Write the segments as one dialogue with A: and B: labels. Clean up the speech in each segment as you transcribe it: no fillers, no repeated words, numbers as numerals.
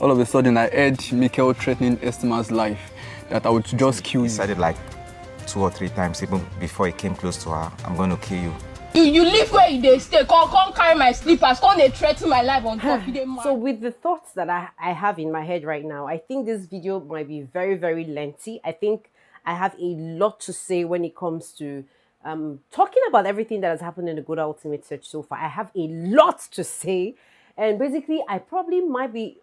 A: All of a sudden, I heard Mikel threatening Estima's life, that I would just kill you.
B: He said it like 2 or 3 times, even before he came close to her. I'm going to kill you.
C: You live where you stay. Come carry my slippers. Come they threaten my life on top.
D: So with the thoughts that I have in my head right now, I think this video might be very, very lengthy. I think I have a lot to say when it comes to talking about everything that has happened in the Gulder Ultimate Search so far. I have a lot to say. And basically, I probably might be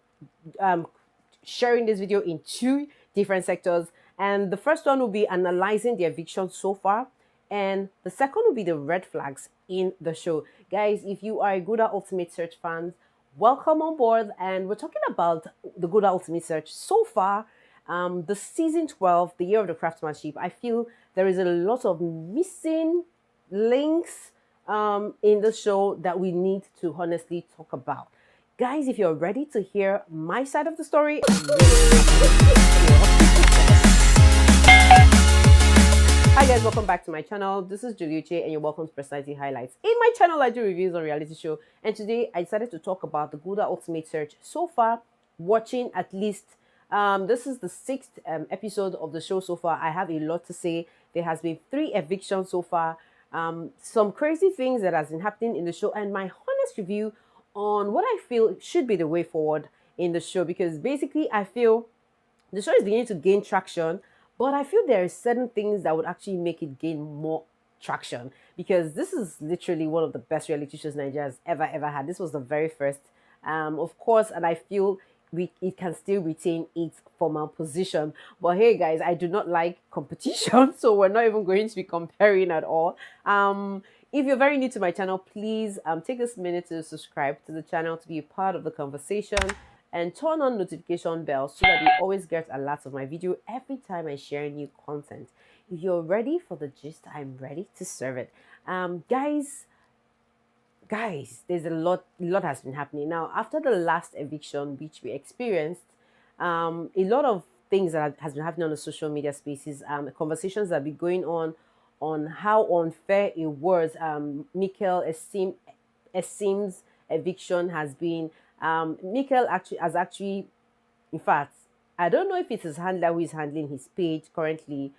D: sharing this video in 2 different sectors. And the first one will be analyzing the eviction so far. And the second will be the red flags in the show. Guys, if you are a Gulder Ultimate Search fans, welcome on board. And we're talking about the Gulder Ultimate Search so far. The season 12, the year of the craftsmanship. I feel there is a lot of missing links in the show that we need to honestly talk about. Guys, if you're ready to hear my side of the story, Hi guys, welcome back to my channel. This is Julie Uche and you're welcome to Personality Highlights. In my channel, I do reviews on reality show, and today I decided to talk about the Gulder Ultimate Search so far, watching at least, this is the 6th episode of the show so far. I have a lot to say. There has been 3 evictions so far, some crazy things that has been happening in the show, and my honest review on what I feel should be the way forward in the show, because basically I feel the show is beginning to gain traction, but I feel there are certain things that would actually make it gain more traction, because this is literally one of the best reality shows Nigeria has ever had. This was the very first, of course, and I feel it can still retain its formal position. But hey guys, I do not like competition, so we're not even going to be comparing at all. If you're very new to my channel, please take this minute to subscribe to the channel to be a part of the conversation, and turn on notification bell so that you always get alerts of my video every time I share new content. If you're ready for the gist, I'm ready to serve it. Guys, there's a lot has been happening. Now, after the last eviction, which we experienced, a lot of things that has been happening on the social media spaces, conversations that have been going on how unfair it was. Mikel Estima's eviction has been. Mikel has actually, in fact, I don't know if it's his handler who is handling his page currently,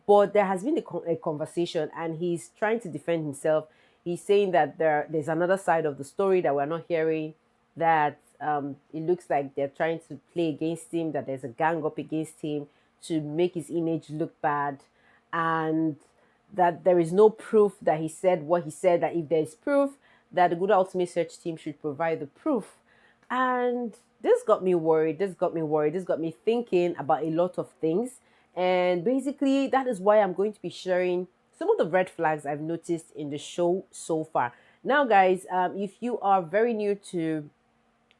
D: but there has been a conversation and he's trying to defend himself. He's saying that there's another side of the story that we're not hearing, that it looks like they're trying to play against him, that there's a gang up against him to make his image look bad, and that there is no proof that he said what he said, that if there's proof, that the Gulder Ultimate Search team should provide the proof. And this got me worried. This got me thinking about a lot of things. And basically, that is why I'm going to be sharing some of the red flags I've noticed in the show so far. Now, guys, if you are very new to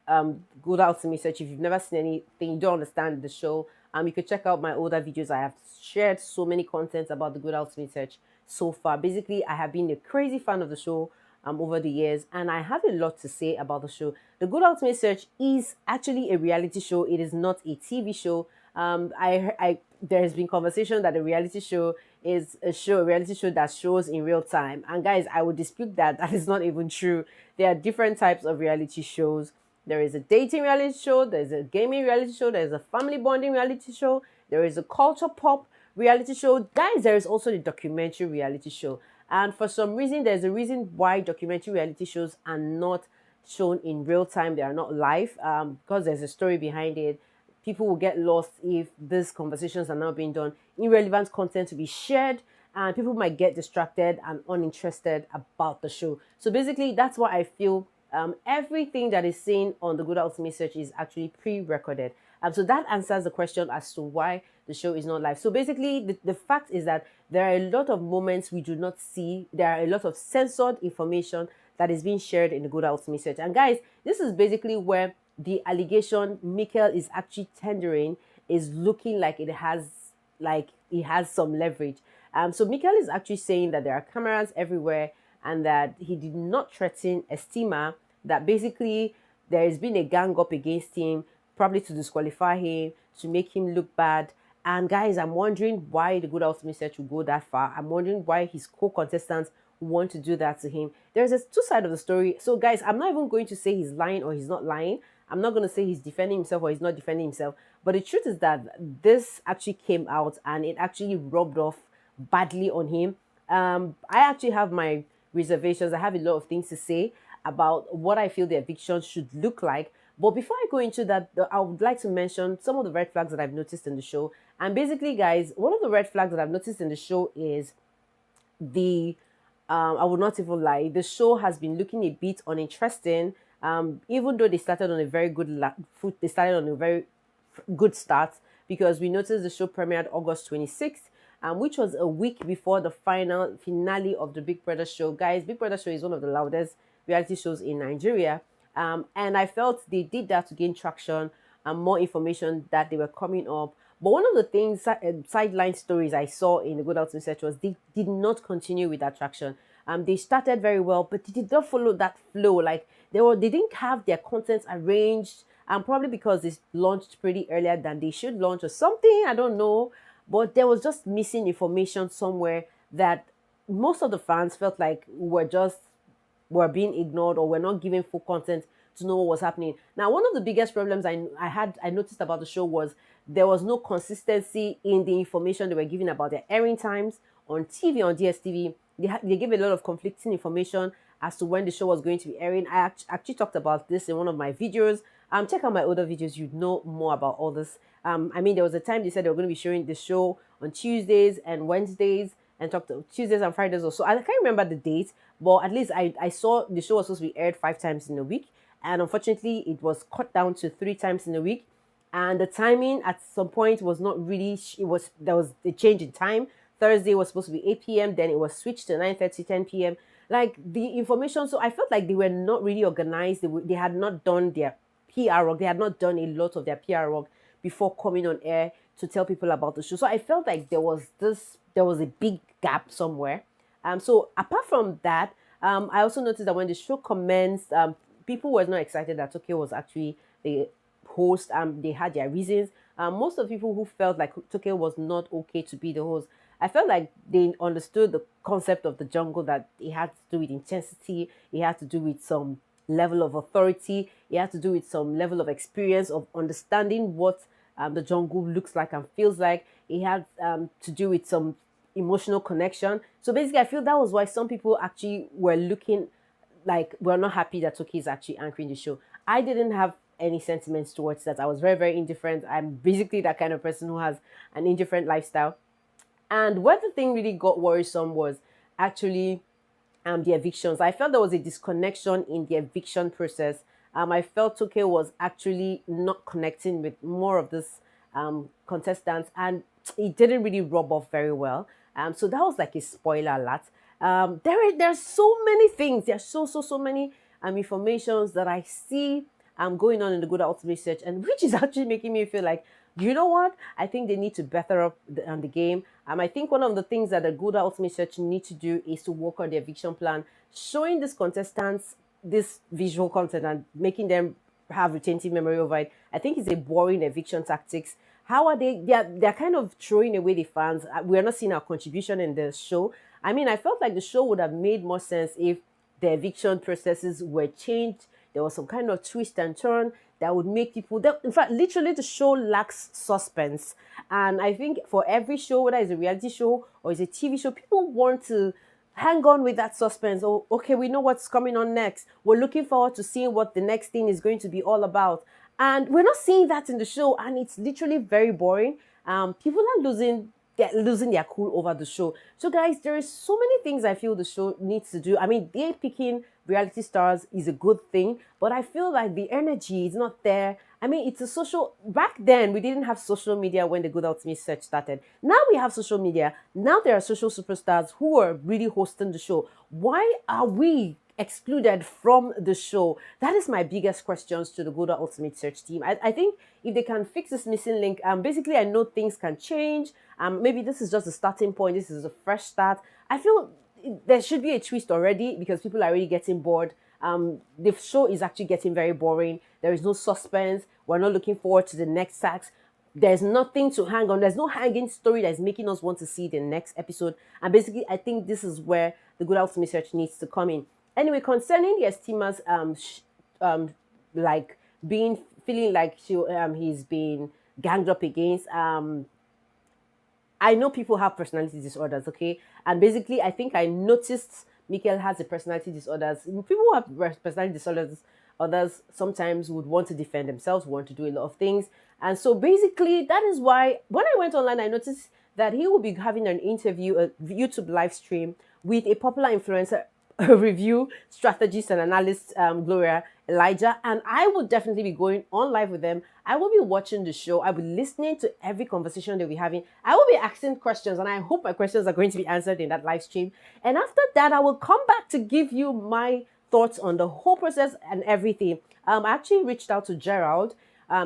D: Gulder Ultimate Search, if you've never seen anything, you don't understand the show, you can check out my older videos. I have shared so many contents about the Gulder Ultimate Search so far. Basically, I have been a crazy fan of the show over the years, and I have a lot to say about the show. The Gulder Ultimate Search is actually a reality show. It is not a TV show. There has been conversation that a reality show is a reality show that shows in real time. And guys, I would dispute that. That is not even true. There are different types of reality shows. There is a dating reality show. There's a gaming reality show. There's a family bonding reality show. There is a culture pop reality show. Guys, there is also the documentary reality show. And for some reason, there's a reason why documentary reality shows are not shown in real time. They are not live, because there's a story behind it. People will get lost if these conversations are not being done. Irrelevant content to be shared, and people might get distracted and uninterested about the show. So basically, that's why I feel everything that is seen on the Gulder Ultimate Search is actually pre-recorded. So that answers the question as to why the show is not live. So basically, the fact is that there are a lot of moments we do not see. There are a lot of censored information that is being shared in the Gulder Ultimate Search. And guys, this is basically where the allegation Mikel is actually tendering is looking like it has some leverage. So Mikel is actually saying that there are cameras everywhere and that he did not threaten Estima, that basically there has been a gang up against him, probably to disqualify him, to make him look bad. And guys, I'm wondering why the Gulder Ultimate Search will go that far. I'm wondering why his co-contestants want to do that to him. There's a 2 sides of the story. So guys, I'm not even going to say he's lying or he's not lying. I'm not going to say he's defending himself or he's not defending himself, but the truth is that this actually came out and it actually rubbed off badly on him. I actually have my reservations. I have a lot of things to say about what I feel the eviction should look like. But before I go into that, I would like to mention some of the red flags that I've noticed in the show. And basically, guys, one of the red flags that I've noticed in the show is the I would not even lie, the show has been looking a bit uninteresting. Even though they started on a very they started on a very good start, because we noticed the show premiered August 26th, which was a week before the finale of the Big Brother show. Guys, Big Brother show is one of the loudest reality shows in Nigeria. And I felt they did that to gain traction and more information that they were coming up. But one of the things, sideline stories I saw in the Good Out Research was they did not continue with that traction. They started very well, but they did not follow that flow. Like they didn't have their content arranged, and probably because they launched pretty earlier than they should launch or something. I don't know, but there was just missing information somewhere that most of the fans felt like were being ignored or were not given full content to know what was happening. Now, one of the biggest problems I noticed about the show was there was no consistency in the information they were giving about their airing times on TV, on DSTV. They gave a lot of conflicting information as to when the show was going to be airing. I actually talked about this in one of my videos. Check out my older videos, you'd know more about all this. I mean, there was a time they said they were going to be showing the show on Tuesdays and Wednesdays, and talked to Tuesdays and Fridays or so. I can't remember the date, but at least I saw the show was supposed to be aired 5 times in a week. And unfortunately, it was cut down to 3 times in a week. And the timing at some point was not really, there was a change in time. Thursday was supposed to be 8 p.m. Then it was switched to 9:30, 10 p.m. Like the information. So I felt like they were not really organized. They had not done their PR work. They had not done a lot of their PR work before coming on air to tell people about the show. So I felt like there was a big gap somewhere. So apart from that, I also noticed that when the show commenced, people were not excited that Tokyo was actually the host. They had their reasons. Most of the people who felt like Tokyo was not okay to be the host, I felt like they understood the concept of the jungle, that it had to do with intensity, it had to do with some level of authority, it had to do with some level of experience of understanding what the jungle looks like and feels like. It had to do with some emotional connection. So basically, I feel that was why some people actually were looking like we're not happy that Toki is actually anchoring the show. I didn't have any sentiments towards that. I was very, very indifferent. I'm basically that kind of person who has an indifferent lifestyle. And where the thing really got worrisome was actually the evictions. I felt there was a disconnection in the eviction process. I felt Toke was actually not connecting with more of this contestants, and it didn't really rub off very well. So that was like a spoiler alert. There's so many things. There's so many informations that I see going on in the Good Ultimate Search, and which is actually making me feel like, you know what? I think they need to better up the game. I think one of the things that the Good Ultimate Search need to do is to work on the eviction plan, showing these contestants this visual content and making them have retentive memory over it. I think it's a boring eviction tactics. How are they? They're kind of throwing away the fans. We're not seeing our contribution in the show. I mean, I felt like the show would have made more sense if the eviction processes were changed. There was some kind of twist and turn that would make people... in fact, literally, the show lacks suspense. And I think for every show, whether it's a reality show or it's a TV show, people want to hang on with that suspense. Oh, okay, we know what's coming on next. We're looking forward to seeing what the next thing is going to be all about. And we're not seeing that in the show, and it's literally very boring. People are losing their cool over the show. So guys, there is so many things I feel the show needs to do. I mean, they're picking reality stars is a good thing, but I feel like the energy is not there. I mean, it's a social... Back then, we didn't have social media when the Good Ultimate Search started. Now we have social media. Now there are social superstars who are really hosting the show. Why are we excluded from the show? That is my biggest questions to the Good Ultimate Search team. I think if they can fix this missing link, basically I know things can change. Maybe this is just a starting point. This is a fresh start. I feel there should be a twist already because people are already getting bored. The show is actually getting very boring. There is no suspense. We're not looking forward to the next acts. There's nothing to hang on. There's no hanging story that's making us want to see the next episode. And basically, I think this is where the Good Ultimate Search needs to come in. Anyway, concerning the Estima's like feeling like he's been ganged up against. I know people have personality disorders, okay? And basically, I think I noticed Mikel has a personality disorders. People who have personality disorders, others sometimes would want to defend themselves, want to do a lot of things. And so basically, that is why when I went online, I noticed that he will be having an interview, a YouTube live stream with a popular influencer, review strategist and analyst, Gloria Elijah, and I will definitely be going on live with them. I will be watching the show. I will be listening to every conversation they'll be having. I will be asking questions, and I hope my questions are going to be answered in that live stream. And after that, I will come back to give you my thoughts on the whole process and everything. I actually reached out to Gerald,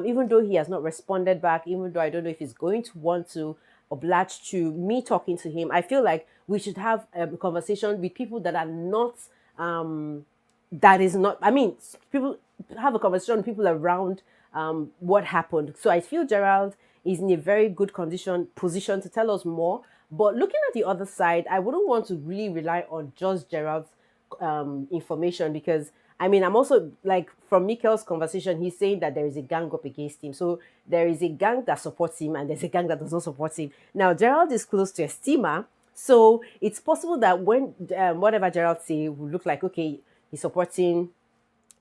D: even though he has not responded back, even though I don't know if he's going to want to oblige to me talking to him. I feel like we should have a conversation with people that are not, people have a conversation with people around what happened. So I feel Gerald is in a very good position to tell us more. But looking at the other side, I wouldn't want to really rely on just Gerald's information, because I'm also, like, from Mikel's conversation, he's saying that there is a gang up against him. So there is a gang that supports him and there's a gang that does not support him. Now, Gerald is close to Estima. So it's possible that when whatever Gerald say will look like, okay, he's supporting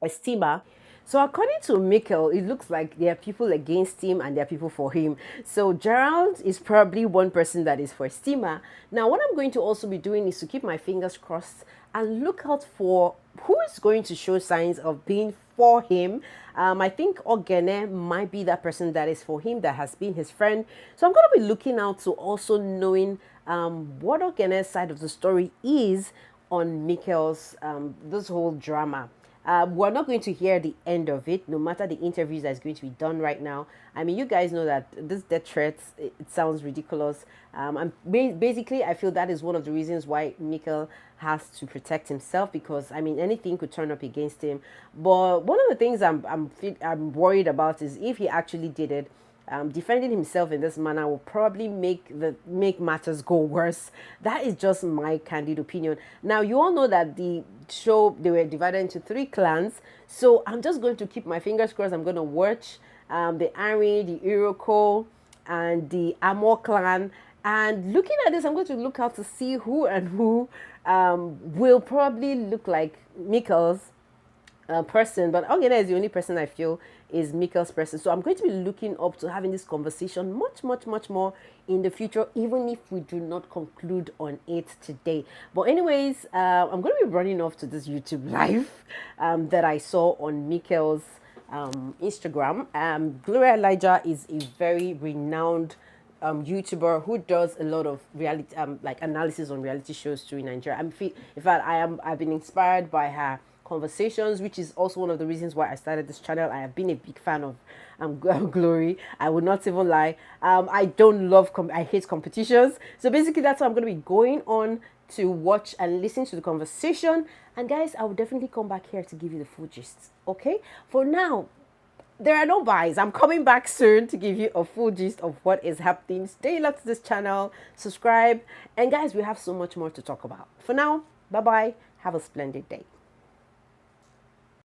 D: Estima. So according to Mikel, it looks like there are people against him and there are people for him. So Gerald is probably one person that is for Estima. Now, what I'm going to also be doing is to keep my fingers crossed and look out for who is going to show signs of being for him. I think Ogene might be that person that is for him, that has been his friend. So I'm going to be looking out to also knowing what Ogene's side of the story is on Mikel's this whole drama. We're not going to hear the end of it, no matter the interviews that's going to be done right now. You guys know that this death threats, it sounds ridiculous. And basically, I feel that is one of the reasons why Mikel has to protect himself, because anything could turn up against him. But one of the things I'm worried about is if he actually did it. Defending himself in this manner will probably make matters go worse. That is just my candid opinion. Now, you all know that the show, they were divided into 3 clans. So I'm just going to keep my fingers crossed. I'm going to watch the Ari, the Iroko, and the Amor clan. And looking at this, I'm going to look out to see who and who will probably look like Mikel's person. But Ogene is the only person I feel is Mikel's person. So I'm going to be looking up to having this conversation much more in the future, even if we do not conclude on it today. But anyways, I'm going to be running off to this YouTube live that I saw on Mikel's Instagram. Gloria Elijah is a very renowned YouTuber who does a lot of reality like analysis on reality shows too in Nigeria. In fact, I've been inspired by her conversations, which is also one of the reasons why I started this channel. I have been a big fan of Glory. I would not even lie. I hate competitions. So basically, that's why I'm going to be going on to watch and listen to the conversation. And guys, I will definitely come back here to give you the full gist. Okay? For now, there are no buys. I'm coming back soon to give you a full gist of what is happening. Stay locked to this channel, subscribe, and guys, we have so much more to talk about. For now, bye-bye. Have a splendid day.